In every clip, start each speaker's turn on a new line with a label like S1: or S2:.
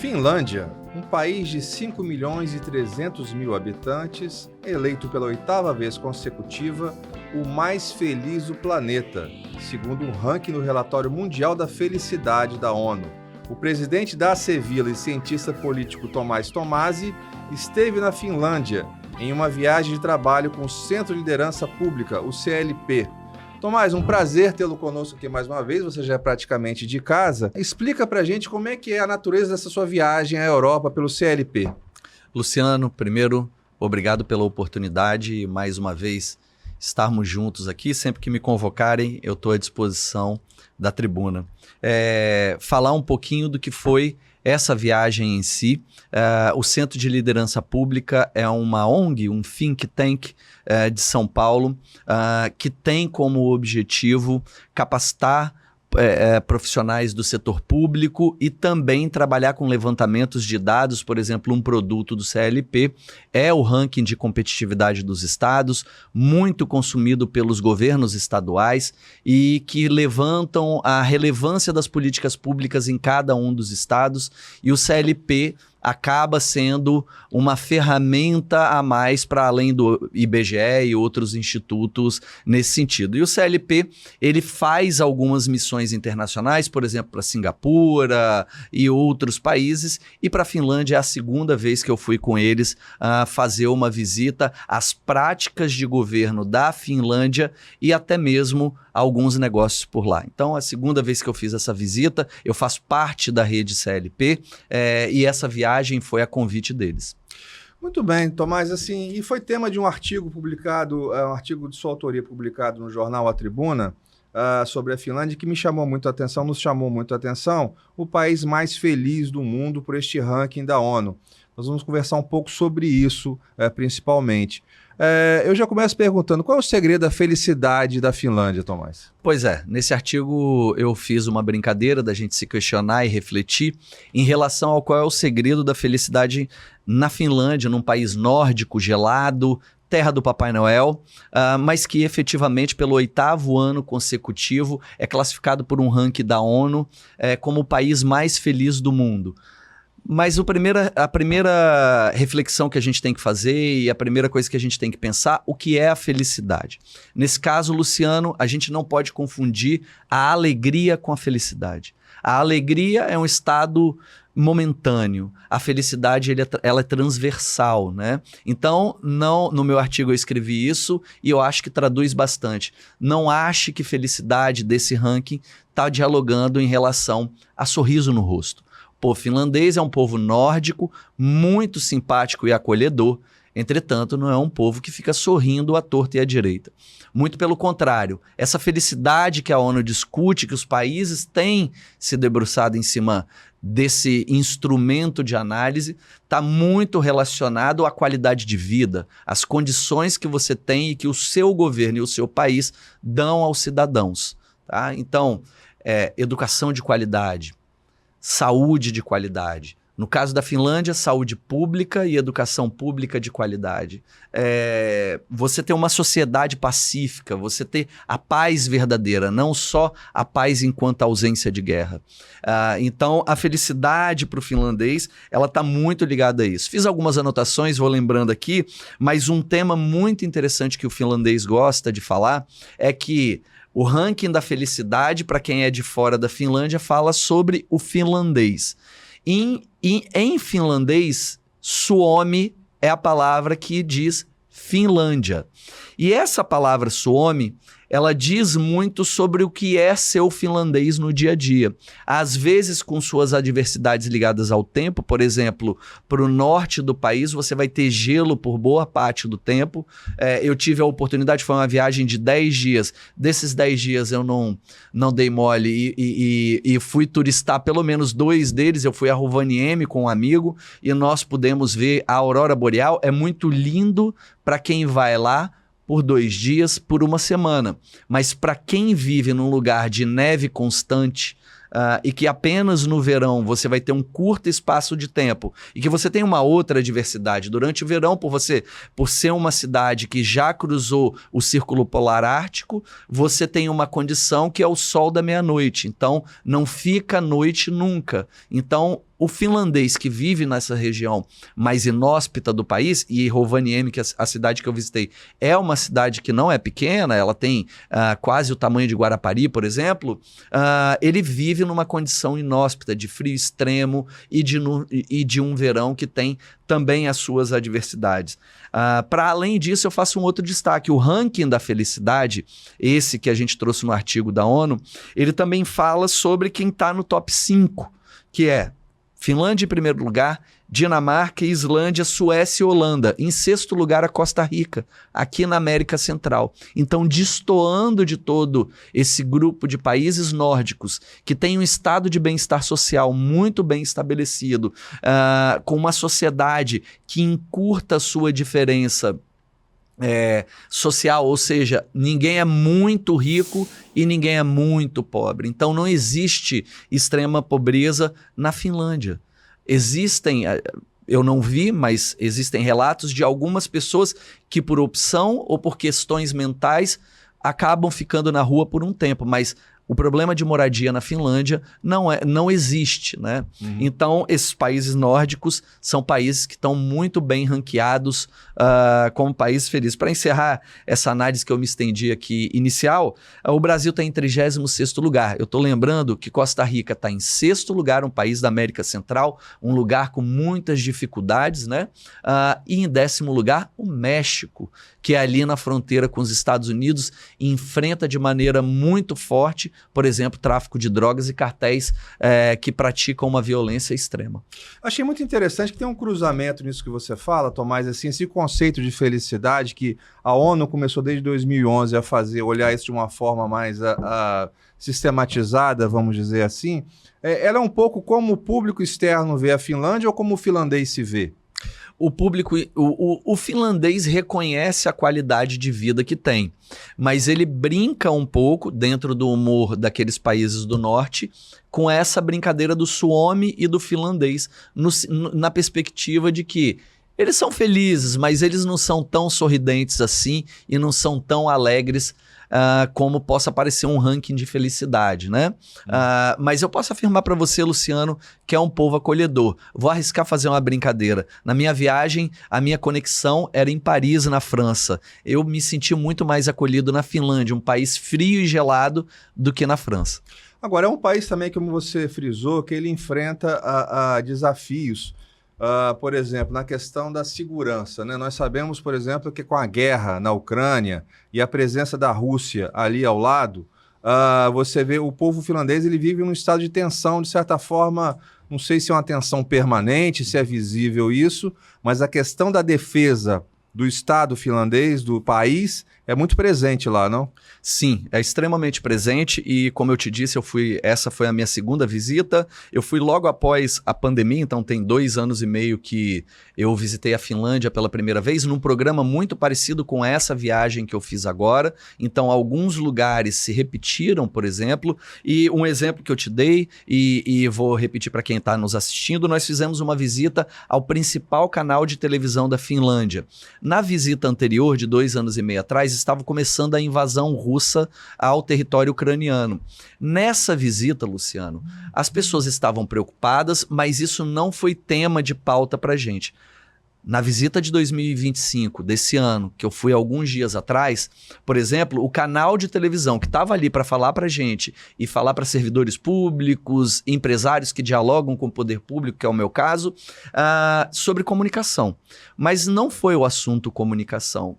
S1: Finlândia, um país de 5 milhões e 300 mil habitantes, eleito pela 8ª vez consecutiva o mais feliz do planeta, segundo um ranking no Relatório Mundial da Felicidade da ONU. O presidente da Acevilla e cientista político Tomás Tomasi esteve na Finlândia em uma viagem de trabalho com o Centro de Liderança Pública, o CLP. Tomás, um prazer tê-lo conosco aqui mais uma vez, você já é praticamente de casa. Explica pra gente como é que é a natureza dessa sua viagem à Europa pelo CLP.
S2: Luciano, primeiro, obrigado pela oportunidade e mais uma vez estarmos juntos aqui. Sempre que me convocarem, eu estou à disposição da tribuna. Falar um pouquinho do que foi essa viagem em si. O Centro de Liderança Pública é uma ONG, um think tank de São Paulo, que tem como objetivo capacitar profissionais do setor público e também trabalhar com levantamentos de dados. Por exemplo, um produto do CLP é o ranking de competitividade dos estados, muito consumido pelos governos estaduais e que levantam a relevância das políticas públicas em cada um dos estados, e o CLP acaba sendo uma ferramenta a mais para além do IBGE e outros institutos nesse sentido. E o CLP, ele faz algumas missões internacionais, por exemplo, para Singapura e outros países, e para a Finlândia é a segunda vez que eu fui com eles fazer uma visita às práticas de governo da Finlândia e até mesmo alguns negócios por lá. Então, a segunda vez que eu fiz essa visita, eu faço parte da rede CLP e essa viagem foi a convite deles.
S1: Muito bem, Tomás, assim, e foi tema de um artigo publicado, um artigo de sua autoria publicado no jornal A Tribuna, sobre a Finlândia, que me chamou muito a atenção, nos chamou muito a atenção, o país mais feliz do mundo por este ranking da ONU. Nós vamos conversar um pouco sobre isso, principalmente. Eu já começo perguntando, qual é o segredo da felicidade da Finlândia, Tomás?
S2: Pois é, nesse artigo eu fiz uma brincadeira da gente se questionar e refletir em relação ao qual é o segredo da felicidade na Finlândia, num país nórdico, gelado, terra do Papai Noel, mas que efetivamente pelo 8º ano consecutivo é classificado por um ranking da ONU como o país mais feliz do mundo. Mas a primeira reflexão que a gente tem que fazer e a primeira coisa que a gente tem que pensar, o que é a felicidade? Nesse caso, Luciano, a gente não pode confundir a alegria com a felicidade. A alegria é um estado momentâneo, a felicidade ela é transversal, né? Então, no meu artigo eu escrevi isso e eu acho que traduz bastante. Não ache que felicidade desse ranking está dialogando em relação a sorriso no rosto. O povo finlandês é um povo nórdico, muito simpático e acolhedor. Entretanto, não é um povo que fica sorrindo à torta e à direita. Muito pelo contrário, essa felicidade que a ONU discute, que os países têm se debruçado em cima desse instrumento de análise, está muito relacionado à qualidade de vida, às condições que você tem e que o seu governo e o seu país dão aos cidadãos. Tá? Então, educação de qualidade, saúde de qualidade. No caso da Finlândia, saúde pública e educação pública de qualidade. Você ter uma sociedade pacífica, você ter a paz verdadeira, não só a paz enquanto ausência de guerra. Então, a felicidade para o finlandês, ela está muito ligada a isso. Fiz algumas anotações, vou lembrando aqui, mas um tema muito interessante que o finlandês gosta de falar é que o ranking da felicidade, para quem é de fora da Finlândia, fala sobre o finlandês. Em finlandês, Suomi é a palavra que diz Finlândia. E essa palavra Suomi, ela diz muito sobre o que é ser o finlandês no dia a dia. Às vezes com suas adversidades ligadas ao tempo, por exemplo, para o norte do país você vai ter gelo por boa parte do tempo. Eu tive a oportunidade, foi uma viagem de 10 dias. Desses 10 dias eu não dei mole e fui turistar pelo menos 2 deles. Eu fui a Rovaniemi com um amigo e nós pudemos ver a aurora boreal. É muito lindo para quem vai lá por 2 dias, por uma semana. Mas para quem vive num lugar de neve constante, e que apenas no verão você vai ter um curto espaço de tempo e que você tem uma outra diversidade. Durante o verão, por ser uma cidade que já cruzou o Círculo Polar Ártico, você tem uma condição que é o sol da meia-noite. Então, não fica noite nunca. Então, o finlandês que vive nessa região mais inóspita do país, e Rovaniemi, que é a cidade que eu visitei, é uma cidade que não é pequena, ela tem quase o tamanho de Guarapari, por exemplo, ele vive numa condição inóspita, de frio extremo e de um verão que tem também as suas adversidades. Para além disso, eu faço um outro destaque. O ranking da felicidade, esse que a gente trouxe no artigo da ONU, ele também fala sobre quem está no top 5, que é Finlândia em primeiro lugar, Dinamarca, Islândia, Suécia e Holanda. Em sexto lugar, a Costa Rica, aqui na América Central. Então, destoando de todo esse grupo de países nórdicos que tem um estado de bem-estar social muito bem estabelecido, com uma sociedade que encurta a sua diferença social, ou seja, ninguém é muito rico e ninguém é muito pobre. Então não existe extrema pobreza na Finlândia. Existem, eu não vi, mas existem relatos de algumas pessoas que por opção ou por questões mentais acabam ficando na rua por um tempo, mas o problema de moradia na Finlândia não existe, né? Então, esses países nórdicos são países que estão muito bem ranqueados como países felizes. Para encerrar essa análise que eu me estendi aqui inicial, o Brasil está em 36º lugar. Eu estou lembrando que Costa Rica está em 6º lugar, um país da América Central, um lugar com muitas dificuldades, né? E em 10º lugar, o México, que é ali na fronteira com os Estados Unidos, enfrenta de maneira muito forte, por exemplo, tráfico de drogas e cartéis que praticam uma violência extrema.
S1: Achei muito interessante que tem um cruzamento nisso que você fala, Tomás, assim, esse conceito de felicidade que a ONU começou desde 2011 a olhar isso de uma forma mais sistematizada, vamos dizer assim. Ela é um pouco como o público externo vê a Finlândia ou como o finlandês se vê?
S2: O finlandês reconhece a qualidade de vida que tem, mas ele brinca um pouco dentro do humor daqueles países do norte com essa brincadeira do suomi e do finlandês na perspectiva de que eles são felizes, mas eles não são tão sorridentes assim e não são tão alegres como possa parecer um ranking de felicidade, né? Mas eu posso afirmar para você, Luciano, que é um povo acolhedor. Vou arriscar fazer uma brincadeira. Na minha viagem, a minha conexão era em Paris, na França. Eu me senti muito mais acolhido na Finlândia, um país frio e gelado, do que na França.
S1: Agora, é um país também, como você frisou, que ele enfrenta desafios. Por exemplo, na questão da segurança, né? Nós sabemos, por exemplo, que com a guerra na Ucrânia e a presença da Rússia ali ao lado, você vê o povo finlandês, ele vive num estado de tensão, de certa forma, não sei se é uma tensão permanente, se é visível isso, mas a questão da defesa do Estado finlandês, do país, é muito presente lá, não?
S2: Sim, é extremamente presente e, como eu te disse, essa foi a minha segunda visita. Eu fui logo após a pandemia, então tem 2 anos e meio que eu visitei a Finlândia pela primeira vez, num programa muito parecido com essa viagem que eu fiz agora. Então, alguns lugares se repetiram, por exemplo, e um exemplo que eu te dei, e vou repetir para quem está nos assistindo, nós fizemos uma visita ao principal canal de televisão da Finlândia. Na visita anterior, de 2 anos e meio atrás, estava começando a invasão russa ao território ucraniano. Nessa visita, Luciano, as pessoas estavam preocupadas, mas isso não foi tema de pauta para a gente. Na visita de 2025, desse ano, que eu fui alguns dias atrás, por exemplo, o canal de televisão que estava ali para falar para a gente e falar para servidores públicos, empresários que dialogam com o poder público, que é o meu caso, sobre comunicação. Mas não foi o assunto comunicação.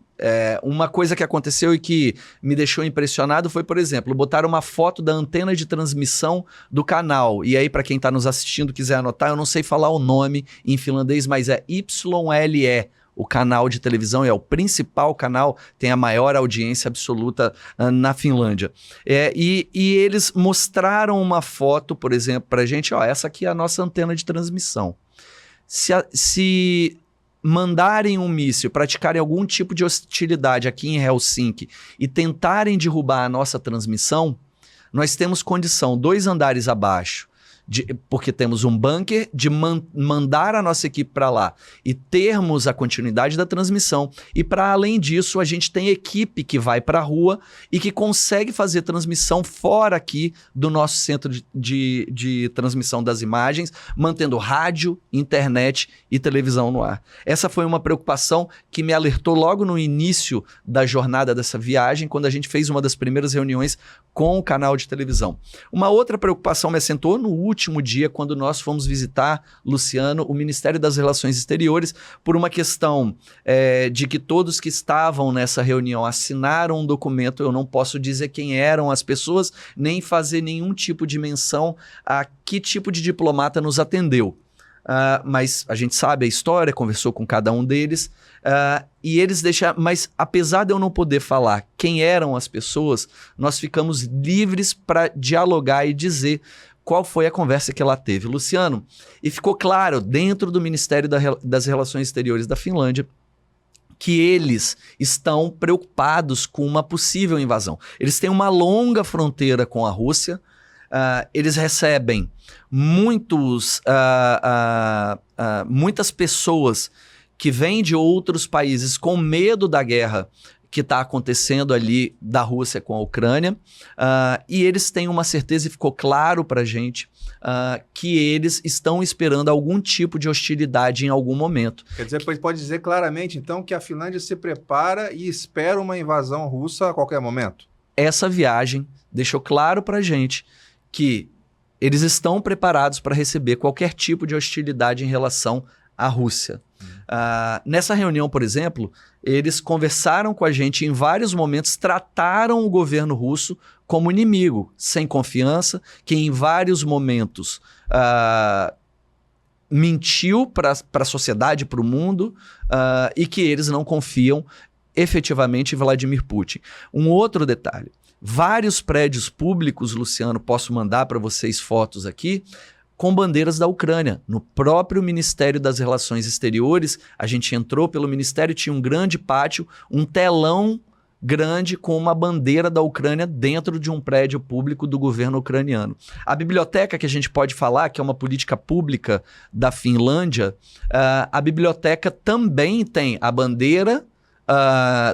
S2: Uma coisa que aconteceu e que me deixou impressionado foi, por exemplo, botar uma foto da antena de transmissão do canal. E aí, para quem está nos assistindo quiser anotar, eu não sei falar o nome em finlandês, mas é YLE. O canal de televisão é o principal canal, tem a maior audiência absoluta na Finlândia. E eles mostraram uma foto, por exemplo, para a gente, essa aqui é a nossa antena de transmissão. Se mandarem um míssil, praticarem algum tipo de hostilidade aqui em Helsinki e tentarem derrubar a nossa transmissão, nós temos condição, 2 andares abaixo, porque temos um bunker, de mandar a nossa equipe para lá e termos a continuidade da transmissão. E para além disso, a gente tem equipe que vai para a rua e que consegue fazer transmissão fora aqui do nosso centro de transmissão das imagens, mantendo rádio, internet e televisão no ar. Essa foi uma preocupação que me alertou logo no início da jornada dessa viagem, quando a gente fez uma das primeiras reuniões com o canal de televisão. Uma outra preocupação me assentou no último dia, quando nós fomos visitar, Luciano, o Ministério das Relações Exteriores, por uma questão de que todos que estavam nessa reunião assinaram um documento. Eu não posso dizer quem eram as pessoas, nem fazer nenhum tipo de menção a que tipo de diplomata nos atendeu. Mas a gente sabe a história, conversou com cada um deles, e eles deixaram. Mas apesar de eu não poder falar quem eram as pessoas, nós ficamos livres para dialogar e dizer qual foi a conversa que ela teve. Luciano, e ficou claro dentro do Ministério das Relações Exteriores da Finlândia que eles estão preocupados com uma possível invasão. Eles têm uma longa fronteira com a Rússia. Eles recebem muitas pessoas que vêm de outros países com medo da guerra que está acontecendo ali da Rússia com a Ucrânia, e eles têm uma certeza, e ficou claro para a gente, que eles estão esperando algum tipo de hostilidade em algum momento.
S1: Quer dizer, pode dizer claramente, então, que a Finlândia se prepara e espera uma invasão russa a qualquer momento? Essa
S2: viagem deixou claro para a gente que eles estão preparados para receber qualquer tipo de hostilidade em relação à Rússia. Nessa reunião, por exemplo, eles conversaram com a gente em vários momentos, trataram o governo russo como inimigo, sem confiança, que em vários momentos mentiu para a sociedade, para o mundo, e que eles não confiam efetivamente em Vladimir Putin. Um outro detalhe. Vários prédios públicos, Luciano, posso mandar para vocês fotos aqui, com bandeiras da Ucrânia. No próprio Ministério das Relações Exteriores, a gente entrou pelo Ministério, tinha um grande pátio, um telão grande com uma bandeira da Ucrânia dentro de um prédio público do governo ucraniano. A biblioteca, que a gente pode falar, que é uma política pública da Finlândia, a biblioteca também tem a bandeira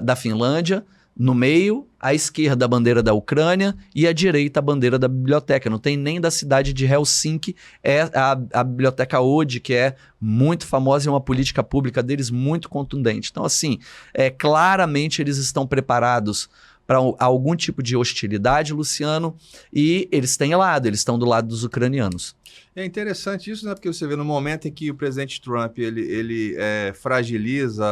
S2: da Finlândia no meio, à esquerda a bandeira da Ucrânia e à direita a bandeira da biblioteca. Não tem nem da cidade de Helsinki, é a biblioteca Ode, que é muito famosa e uma política pública deles muito contundente. Então, assim, claramente eles estão preparados para algum tipo de hostilidade, Luciano, e eles estão do lado dos ucranianos.
S1: É interessante isso, né? Porque você vê no momento em que o presidente Trump ele fragiliza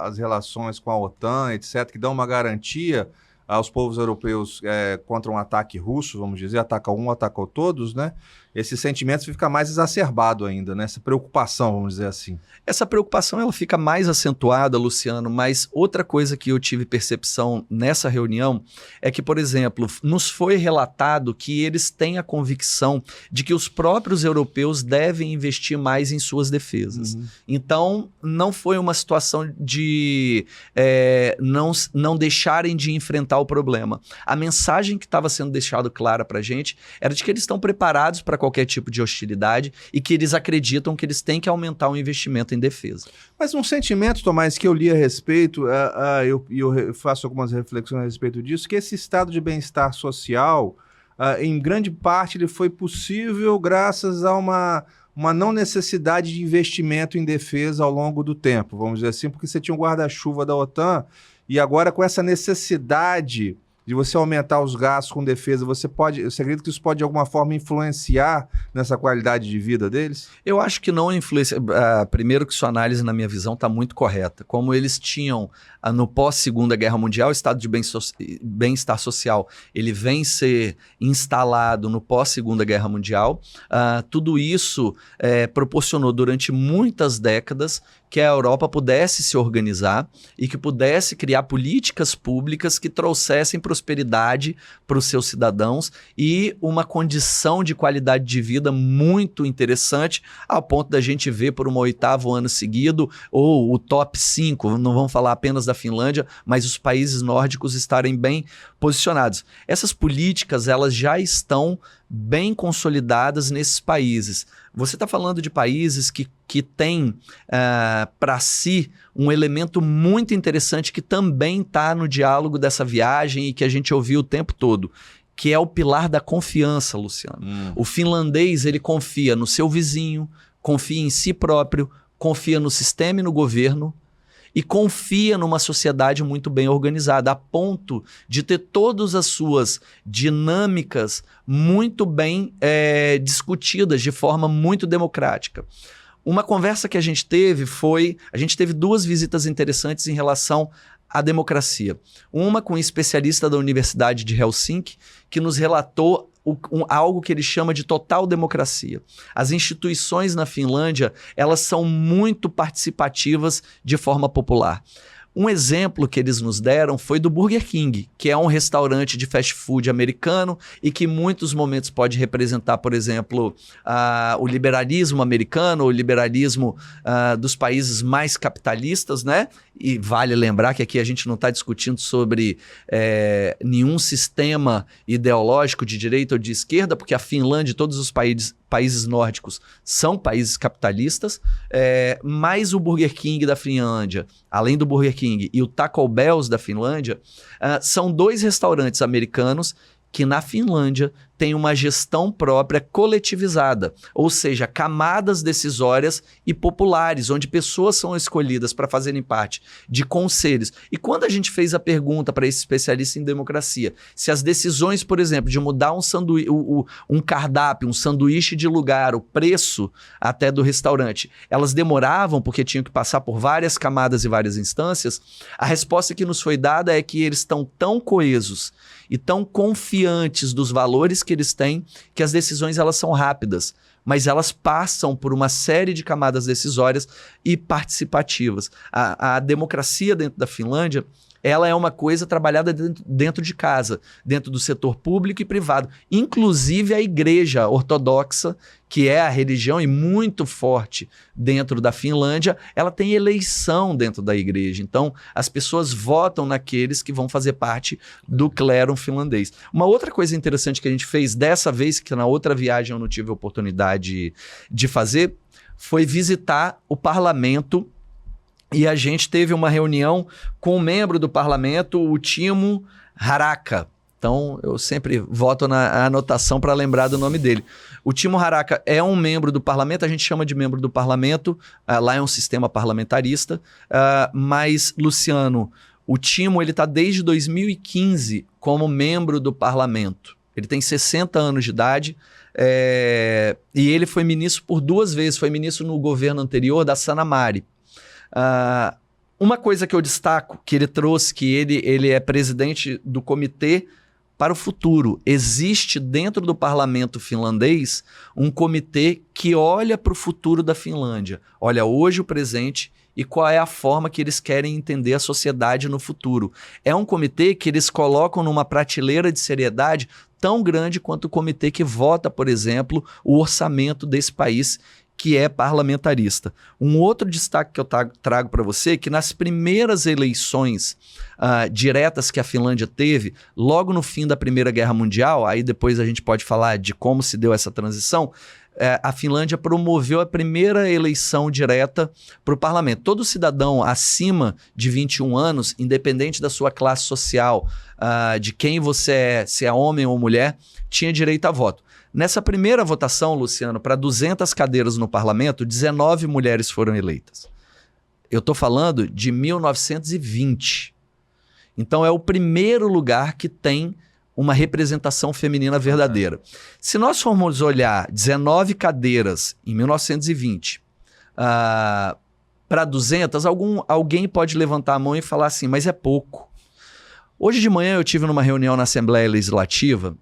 S1: as relações com a OTAN, etc., que dá uma garantia aos povos europeus contra um ataque russo, vamos dizer, ataca um, ataca todos, né? Esse sentimento fica mais exacerbado ainda, né? Essa preocupação, vamos dizer assim.
S2: Essa preocupação ela fica mais acentuada, Luciano, mas outra coisa que eu tive percepção nessa reunião é que, por exemplo, nos foi relatado que eles têm a convicção de que os próprios europeus devem investir mais em suas defesas. Uhum. Então, não foi uma situação de não deixarem de enfrentar o problema. A mensagem que estava sendo deixada clara para a gente era de que eles estão preparados para qualquer tipo de hostilidade e que eles acreditam que eles têm que aumentar o investimento em defesa.
S1: Mas um sentimento, Tomás, que eu li a respeito, eu faço algumas reflexões a respeito disso, que esse estado de bem-estar social, em grande parte, ele foi possível graças a uma não necessidade de investimento em defesa ao longo do tempo, vamos dizer assim, porque você tinha um guarda-chuva da OTAN e agora com essa necessidade de você aumentar os gastos com defesa, você acredita que isso pode de alguma forma influenciar nessa qualidade de vida deles?
S2: Eu acho que não influencia. Primeiro que sua análise, na minha visão, está muito correta. Como eles tinham, no pós-Segunda Guerra Mundial, o estado de bem-estar social, ele vem ser instalado no pós-Segunda Guerra Mundial. Tudo isso proporcionou durante muitas décadas que a Europa pudesse se organizar e que pudesse criar políticas públicas que trouxessem prosperidade para os seus cidadãos e uma condição de qualidade de vida muito interessante, ao ponto da gente ver por um 8º ano seguido, ou o top 5, não vamos falar apenas da Finlândia, mas os países nórdicos estarem bem posicionados. Essas políticas, elas já estão bem consolidadas nesses países. Você está falando de países que têm para si um elemento muito interessante que também está no diálogo dessa viagem e que a gente ouviu o tempo todo, que é o pilar da confiança, Luciano. O finlandês, ele confia no seu vizinho, confia em si próprio, confia no sistema e no governo, e confia numa sociedade muito bem organizada, a ponto de ter todas as suas dinâmicas muito bem discutidas, de forma muito democrática. Uma conversa que a gente teve a gente teve 2 visitas interessantes em relação à democracia. Uma com um especialista da Universidade de Helsinki, que nos relatou algo que ele chama de total democracia. As instituições na Finlândia, elas são muito participativas de forma popular. Um exemplo que eles nos deram foi do Burger King, que é um restaurante de fast food americano e que em muitos momentos pode representar, por exemplo, o liberalismo americano, o liberalismo dos países mais capitalistas, né? E vale lembrar que aqui a gente não está discutindo sobre nenhum sistema ideológico de direita ou de esquerda, porque a Finlândia e todos os países nórdicos são países capitalistas, mas o Burger King da Finlândia, além do Burger King e o Taco Bell's da Finlândia, são 2 restaurantes americanos que na Finlândia tem uma gestão própria coletivizada, ou seja, camadas decisórias e populares, onde pessoas são escolhidas para fazerem parte de conselhos. E quando a gente fez a pergunta para esse especialista em democracia, se as decisões, por exemplo, de mudar um cardápio, um sanduíche de lugar, o preço até do restaurante, elas demoravam porque tinham que passar por várias camadas e várias instâncias, a resposta que nos foi dada é que eles estão tão coesos e tão confiantes dos valores que eles têm, que as decisões elas são rápidas, mas elas passam por uma série de camadas decisórias e participativas. A democracia dentro da Finlândia, ela é uma coisa trabalhada dentro de casa, dentro do setor público e privado. Inclusive a igreja ortodoxa, que é a religião e muito forte dentro da Finlândia, ela tem eleição dentro da igreja. Então, as pessoas votam naqueles que vão fazer parte do clero finlandês. Uma outra coisa interessante que a gente fez dessa vez, que na outra viagem eu não tive a oportunidade de fazer, foi visitar o parlamento. E a gente teve uma reunião com um membro do parlamento, o Timo Harakka. Então, eu sempre voto na anotação para lembrar do nome dele. O Timo Harakka é um membro do parlamento, a gente chama de membro do parlamento, lá é um sistema parlamentarista, mas, Luciano, o Timo está desde 2015 como membro do parlamento. Ele tem 60 anos de idade e ele foi ministro por 2 vezes, foi ministro no governo anterior da Sanna Marin. Uma coisa que eu destaco, que ele trouxe, que ele é presidente do Comitê para o Futuro. Existe dentro do parlamento finlandês um comitê que olha para o futuro da Finlândia. Olha hoje o presente e qual é a forma que eles querem entender a sociedade no futuro. É um comitê que eles colocam numa prateleira de seriedade tão grande quanto o comitê que vota, por exemplo, o orçamento desse país, que é parlamentarista. Um outro destaque que eu trago para você é que nas primeiras eleições diretas que a Finlândia teve, logo no fim da Primeira Guerra Mundial, aí depois a gente pode falar de como se deu essa transição, a Finlândia promoveu a primeira eleição direta para o parlamento. Todo cidadão acima de 21 anos, independente da sua classe social, de quem você é, se é homem ou mulher, tinha direito a voto. Nessa primeira votação, Luciano, para 200 cadeiras no parlamento, 19 mulheres foram eleitas. Eu estou falando de 1920. Então é o primeiro lugar que tem uma representação feminina verdadeira. Se nós formos olhar 19 cadeiras em 1920 para 200, alguém pode levantar a mão e falar assim, mas é pouco. Hoje de manhã eu tive numa reunião na Assembleia Legislativa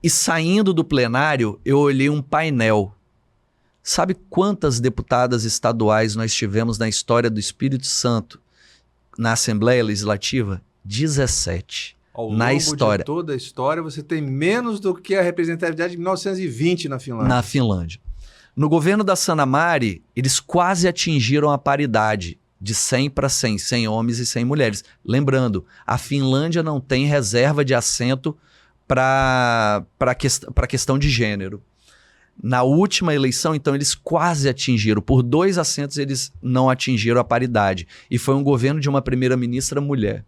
S2: e saindo do plenário eu olhei um painel Sabe quantas deputadas estaduais nós tivemos na história do Espírito Santo na Assembleia Legislativa? 17.
S1: Ao
S2: na
S1: longo
S2: história.
S1: de toda a história, você tem menos do que a representatividade de 1920 na Finlândia.
S2: Na Finlândia. No governo da Sanna Marin, eles quase atingiram a paridade de 100 para 100, 100 homens e 100 mulheres. Lembrando, a Finlândia não tem reserva de assento para questão de gênero. Na última eleição, então, eles quase atingiram. Por 2 assentos, eles não atingiram a paridade. E foi um governo de uma primeira-ministra mulher.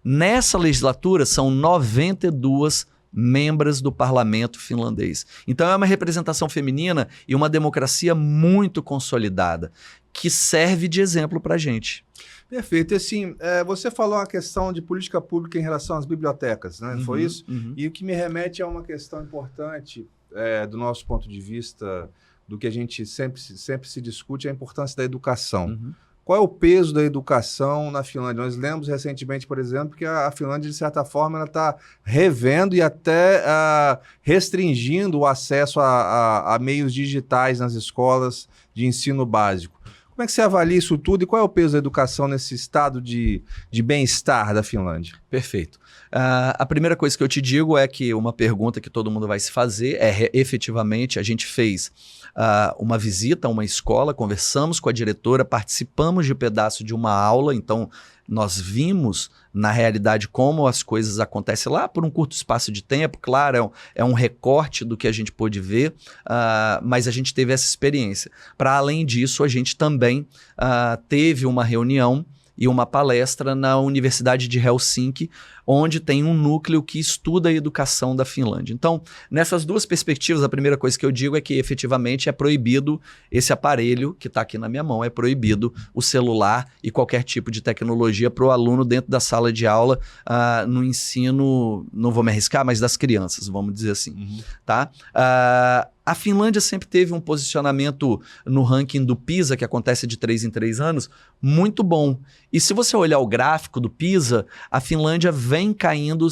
S2: Nessa legislatura, são 92 membros do parlamento finlandês. Então, é uma representação feminina e uma democracia muito consolidada, que serve de exemplo para a gente.
S1: Perfeito. E assim, você falou uma questão de política pública em relação às bibliotecas, né? Foi isso? E o que me remete a uma questão importante do nosso ponto de vista, do que a gente sempre se discute, é a importância da educação. Qual é o peso da educação na Finlândia? Nós lemos recentemente, por exemplo, que a Finlândia, de certa forma, ela está revendo e até restringindo o acesso a meios digitais nas escolas de ensino básico. Como é que você avalia isso tudo e qual é o peso da educação nesse estado de bem-estar da Finlândia?
S2: Perfeito. A primeira coisa que eu te digo é que uma pergunta que todo mundo vai se fazer é, efetivamente, a gente fez uma visita a uma escola, conversamos com a diretora, participamos de um pedaço de uma aula, então nós vimos na realidade como as coisas acontecem lá por um curto espaço de tempo, claro, é um recorte do que a gente pôde ver, mas a gente teve essa experiência. Para além disso, a gente também teve uma reunião e uma palestra na Universidade de Helsinki, onde tem um núcleo que estuda a educação da Finlândia. Então, nessas duas perspectivas, a primeira coisa que eu digo é que efetivamente é proibido esse aparelho que está aqui na minha mão, é proibido o celular e qualquer tipo de tecnologia para o aluno dentro da sala de aula no ensino, não vou me arriscar, mas das crianças, vamos dizer assim. Tá? A Finlândia sempre teve um posicionamento no ranking do PISA, que acontece de 3 em 3 anos, muito bom. E se você olhar o gráfico do PISA, a Finlândia vem caindo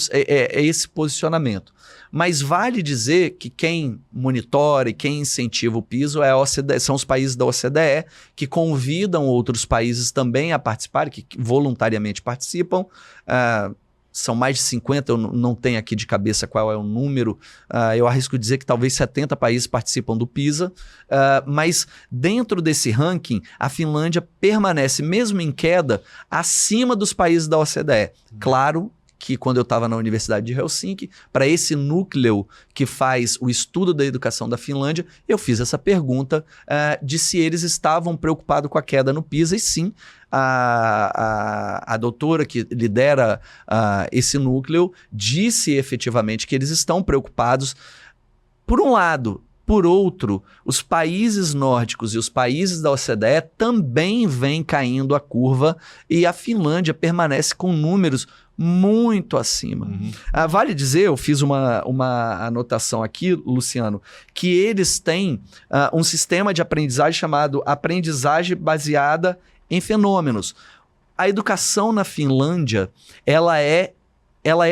S2: esse posicionamento. Mas vale dizer que quem monitora e quem incentiva o PISA é a OCDE, são os países da OCDE, que convidam outros países também a participar, que voluntariamente participam. São mais de 50, eu não tenho aqui de cabeça qual é o número, eu arrisco dizer que talvez 70 países participam do PISA, mas dentro desse ranking, a Finlândia permanece, mesmo em queda, acima dos países da OCDE. Claro que quando eu estava na Universidade de Helsinki, para esse núcleo que faz o estudo da educação da Finlândia, eu fiz essa pergunta de se eles estavam preocupados com a queda no PISA, e sim, a doutora que lidera esse núcleo disse efetivamente que eles estão preocupados, por um lado. Por outro, os países nórdicos e os países da OCDE também vêm caindo a curva e a Finlândia permanece com números muito acima. Vale dizer, eu fiz uma anotação aqui, Luciano, que eles têm um sistema de aprendizagem chamado aprendizagem baseada em fenômenos. A educação na Finlândia, ela é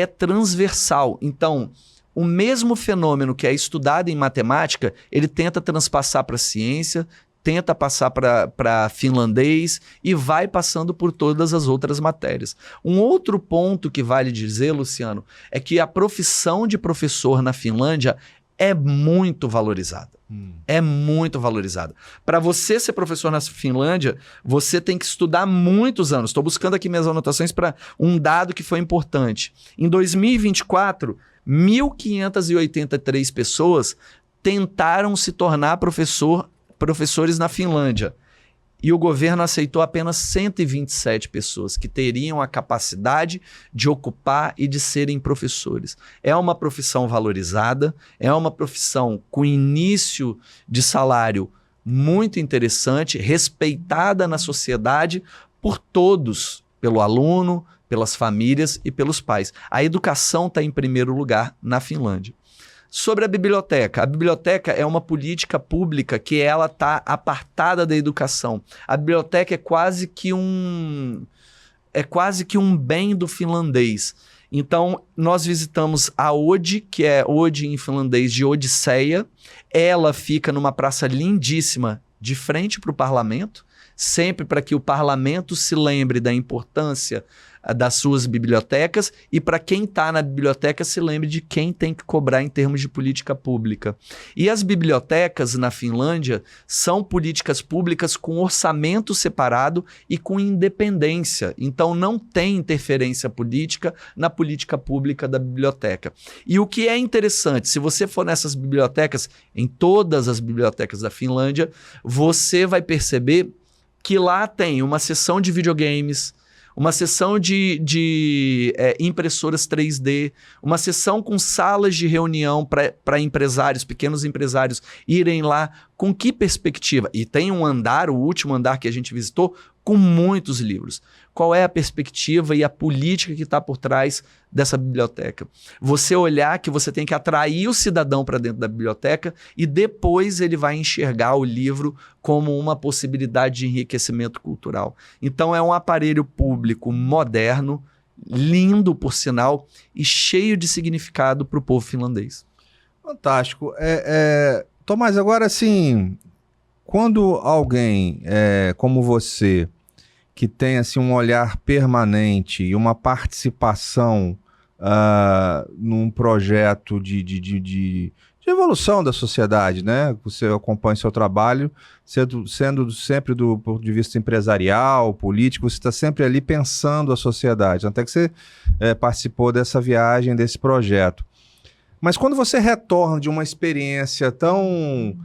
S2: transversal. Então, o mesmo fenômeno que é estudado em matemática, ele tenta transpassar para a ciência, tenta passar para finlandês e vai passando por todas as outras matérias. Um outro ponto que vale dizer, Luciano, é que a profissão de professor na Finlândia é muito valorizada. É muito valorizada. Para você ser professor na Finlândia, você tem que estudar muitos anos. Estou buscando aqui minhas anotações para um dado que foi importante. Em 2024, 1.583 pessoas tentaram se tornar professores na Finlândia. E o governo aceitou apenas 127 pessoas que teriam a capacidade de ocupar e de serem professores. É uma profissão valorizada, é uma profissão com início de salário muito interessante, respeitada na sociedade por todos, pelo aluno, pelas famílias e pelos pais. A educação está em primeiro lugar na Finlândia. Sobre a biblioteca é uma política pública que ela está apartada da educação. A biblioteca é quase que um bem do finlandês. Então, nós visitamos a Ode, que é Ode em finlandês de Odisseia. Ela fica numa praça lindíssima, de frente para o parlamento, sempre para que o parlamento se lembre da importância das suas bibliotecas e para quem está na biblioteca se lembre de quem tem que cobrar em termos de política pública. E as bibliotecas na Finlândia são políticas públicas com orçamento separado e com independência. Então não tem interferência política na política pública da biblioteca. E o que é interessante, se você for nessas bibliotecas, em todas as bibliotecas da Finlândia, você vai perceber que lá tem uma seção de videogames, uma seção de impressoras 3D, uma seção com salas de reunião para empresários, pequenos empresários, irem lá. Com que perspectiva? E tem um andar, o último andar que a gente visitou, com muitos livros. Qual é a perspectiva e a política que está por trás dessa biblioteca? Você olhar que você tem que atrair o cidadão para dentro da biblioteca e depois ele vai enxergar o livro como uma possibilidade de enriquecimento cultural. Então é um aparelho público moderno, lindo por sinal e cheio de significado para o povo finlandês.
S1: Fantástico. Tomás, agora assim, quando alguém como você, que tem assim, um olhar permanente e uma participação num projeto de evolução da sociedade, né? Você acompanha o seu trabalho, sendo sempre do ponto de vista empresarial, político, você está sempre ali pensando a sociedade, até que você participou dessa viagem, desse projeto. Mas quando você retorna de uma experiência tão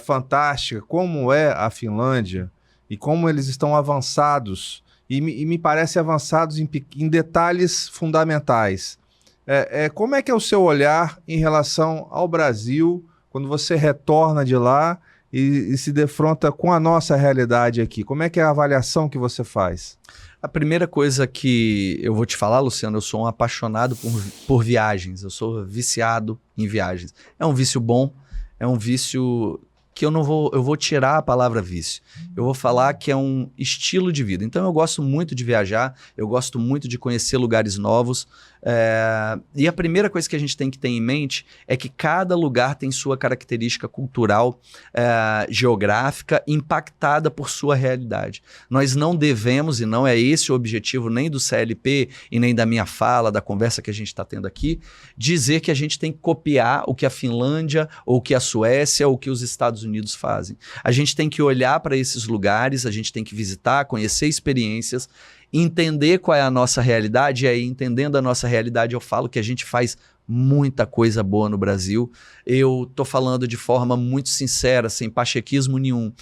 S1: fantástica como é a Finlândia, e como eles estão avançados, e me parece avançados em detalhes fundamentais. Como é que é o seu olhar em relação ao Brasil, quando você retorna de lá e se defronta com a nossa realidade aqui? Como é que é a avaliação que você faz?
S2: A primeira coisa que eu vou te falar, Luciano, eu sou um apaixonado por viagens, eu sou viciado em viagens. É um vício bom, é um vício que eu vou tirar a palavra vício. Eu vou falar que é um estilo de vida. Então eu gosto muito de viajar, eu gosto muito de conhecer lugares novos. E a primeira coisa que a gente tem que ter em mente é que cada lugar tem sua característica cultural, geográfica, impactada por sua realidade. Nós não devemos, e não é esse o objetivo nem do CLP e nem da minha fala, da conversa que a gente está tendo aqui, dizer que a gente tem que copiar o que a Finlândia, ou o que a Suécia, ou o que os Estados Unidos fazem. A gente tem que olhar para esses lugares, a gente tem que visitar, conhecer experiências, entender qual é a nossa realidade, e aí, entendendo a nossa realidade, eu falo que a gente faz muita coisa boa no Brasil. Eu estou falando de forma muito sincera, sem pachequismo nenhum,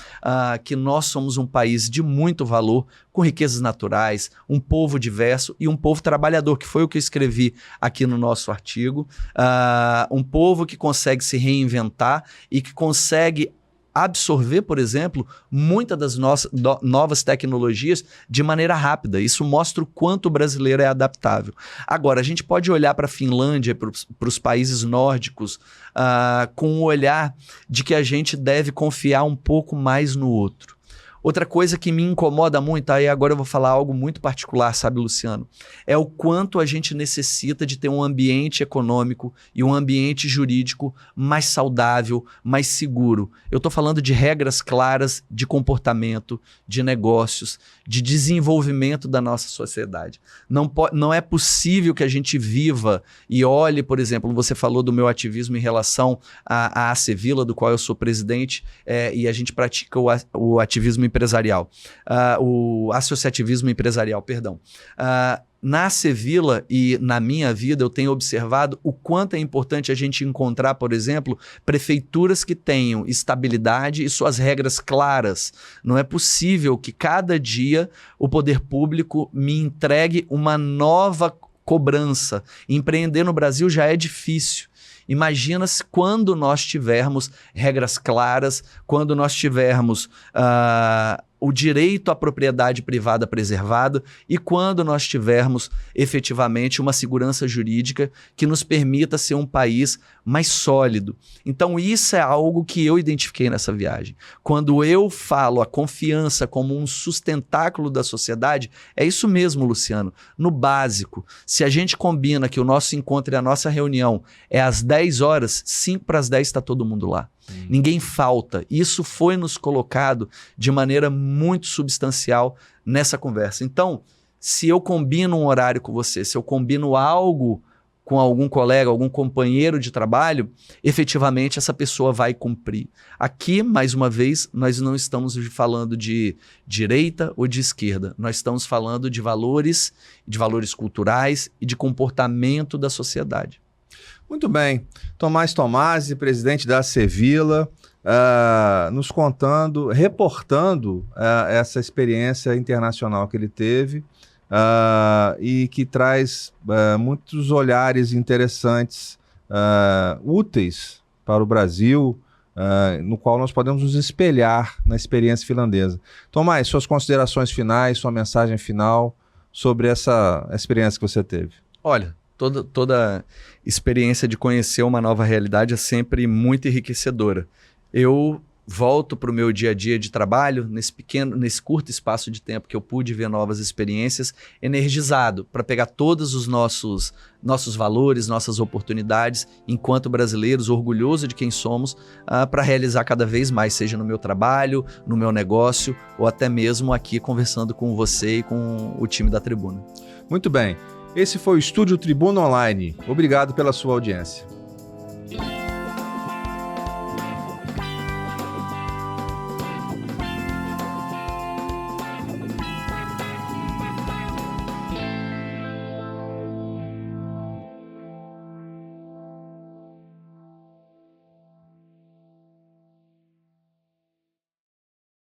S2: que nós somos um país de muito valor, com riquezas naturais, um povo diverso e um povo trabalhador, que foi o que eu escrevi aqui no nosso artigo. Um povo que consegue se reinventar e que consegue absorver, por exemplo, muitas das novas tecnologias de maneira rápida. Isso mostra o quanto o brasileiro é adaptável. Agora, a gente pode olhar para a Finlândia, para os países nórdicos, com o olhar de que a gente deve confiar um pouco mais no outro. Outra coisa que me incomoda muito, aí agora eu vou falar algo muito particular, sabe, Luciano? É o quanto a gente necessita de ter um ambiente econômico e um ambiente jurídico mais saudável, mais seguro. Eu estou falando de regras claras de comportamento, de negócios, de desenvolvimento da nossa sociedade. Não é possível que a gente viva e olhe, por exemplo, você falou do meu ativismo em relação à Acevilla, do qual eu sou presidente, e a gente pratica o ativismo empresarial, o associativismo empresarial, perdão. Na Acevilla e na minha vida, eu tenho observado o quanto é importante a gente encontrar, por exemplo, prefeituras que tenham estabilidade e suas regras claras. Não é possível que cada dia o poder público me entregue uma nova cobrança. Empreender no Brasil já é difícil. Imagina quando nós tivermos regras claras, quando nós tivermos o direito à propriedade privada preservado e quando nós tivermos efetivamente uma segurança jurídica que nos permita ser um país mais sólido. Então isso é algo que eu identifiquei nessa viagem. Quando eu falo a confiança como um sustentáculo da sociedade, é isso mesmo, Luciano. No básico, se a gente combina que o nosso encontro e a nossa reunião é às 10 horas, 5 para as 10 está todo mundo lá. Ninguém falta. Isso foi nos colocado de maneira muito substancial nessa conversa. Então, se eu combino um horário com você, se eu combino algo com algum colega, algum companheiro de trabalho, efetivamente essa pessoa vai cumprir. Aqui, mais uma vez, nós não estamos falando de direita ou de esquerda. Nós estamos falando de valores culturais e de comportamento da sociedade.
S1: Muito bem. Tomás Tomasi, presidente da Cevila, nos contando, reportando essa experiência internacional que ele teve e que traz muitos olhares interessantes, úteis para o Brasil, no qual nós podemos nos espelhar na experiência finlandesa. Tomás, suas considerações finais, sua mensagem final sobre essa experiência que você teve.
S2: Olha, toda experiência de conhecer uma nova realidade é sempre muito enriquecedora. Eu volto para o meu dia a dia de trabalho, nesse curto espaço de tempo que eu pude ver novas experiências, energizado para pegar todos os nossos valores, nossas oportunidades, enquanto brasileiros, orgulhoso de quem somos, para realizar cada vez mais, seja no meu trabalho, no meu negócio, ou até mesmo aqui conversando com você e com o time da Tribuna.
S1: Muito bem. Esse foi o Estúdio Tribuna Online. Obrigado pela sua audiência.